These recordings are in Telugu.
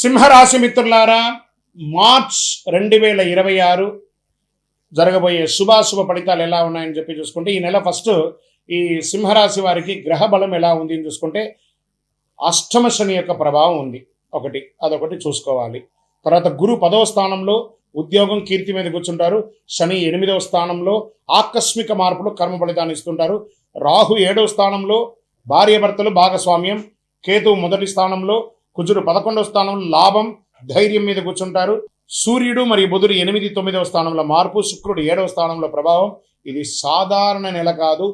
సింహరాశి మిత్రులారా, మార్చ్ 2026 జరగబోయే శుభాశుభ ఫలితాలు ఎలా ఉన్నాయని చూసుకుంటే, ఈ నెల ఫస్ట్ ఈ సింహరాశి వారికి గ్రహ బలం ఎలా ఉంది అని చూసుకుంటే, అష్టమ శని యొక్క ప్రభావం ఉంది. అదొకటి చూసుకోవాలి. తర్వాత గురు 10వ స్థానంలో ఉద్యోగం కీర్తి మీద కూర్చుంటారు. శని 8వ స్థానంలో ఆకస్మిక మార్పులు కర్మ ఫలితాన్ని ఇస్తుంటారు. రాహు 7వ స్థానంలో భార్యాభర్తలు భాగస్వామ్యం. కేతు 1వ స్థానంలో, కుజుడు 11వ స్థానంలో లాభం ధైర్యం మీద కూర్చుంటారు. సూర్యుడు మరియు బుధుడు 8, 9వ స్థానంలో మార్పు, శుక్రుడు 7వ స్థానంలో ప్రభావం. ఇది సాధారణ నెల కాదు.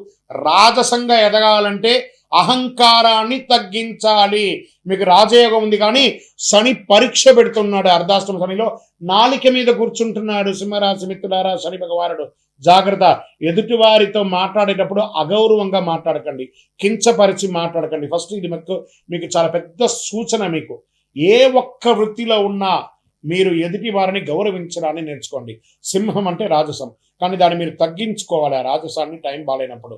రాజసంగా ఎదగాలంటే అహంకారాన్ని తగ్గించాలి. మీకు రాజయోగం ఉంది, కానీ శని పరీక్ష పెడుతున్నాడు. అర్ధాష్టమ శనిలో నాలిక మీద కూర్చుంటున్నాడు. సింహరాశి మిత్రులారా, శని భగవానుడు జాగ్రత్త. ఎదుటివారితో మాట్లాడేటప్పుడు అగౌరవంగా మాట్లాడకండి, కించపరిచి మాట్లాడకండి. ఫస్ట్ ఇది మీకు చాలా పెద్ద సూచన. మీకు ఏ ఒక్క వృత్తిలో ఉన్నా మీరు ఎదుటి వారిని గౌరవించడాన్ని నేర్చుకోండి. సింహం అంటే రాజసం, కానీ దాన్ని మీరు తగ్గించుకోవాలి. ఆ రాజసాన్ని టైం బాగాలేనప్పుడు.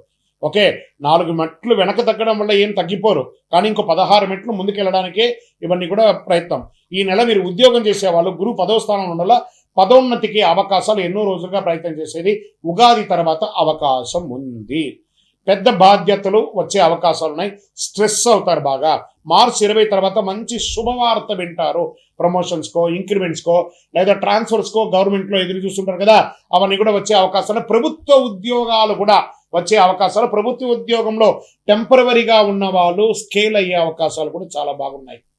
4 మెట్లు వెనక తగ్గడం వల్ల ఏం తగ్గిపోరు, కానీ ఇంకో 16 మెట్లు ముందుకెళ్ళడానికే ఇవన్నీ కూడా ప్రయత్నం. ఈ నెల మీరు ఉద్యోగం చేసేవాళ్ళు గురు 10వ స్థానంలో ఉండాల. పదోన్నతికి అవకాశాలు ఎన్నో రోజులుగా ప్రయత్నం చేసేది. ఉగాది తర్వాత అవకాశం ఉంది. పెద్ద బాధ్యతలు వచ్చే అవకాశాలు ఉన్నాయి. స్ట్రెస్ అవుతారు బాగా. మార్చ్ 20 తర్వాత మంచి శుభవార్త వింటారు. ప్రమోషన్స్కో, ఇంక్రిమెంట్స్కో, లేదా ట్రాన్స్ఫర్స్కో గవర్నమెంట్లో ఎదురు చూస్తుంటారు కదా, అవన్నీ కూడా వచ్చే అవకాశాలు. ప్రభుత్వ ఉద్యోగాలు కూడా వచ్చే అవకాశాలు. ప్రభుత్వ ఉద్యోగంలో టెంపరవరీగా ఉన్న వాళ్ళు స్కేల్ అయ్యే అవకాశాలు కూడా చాలా బాగున్నాయి.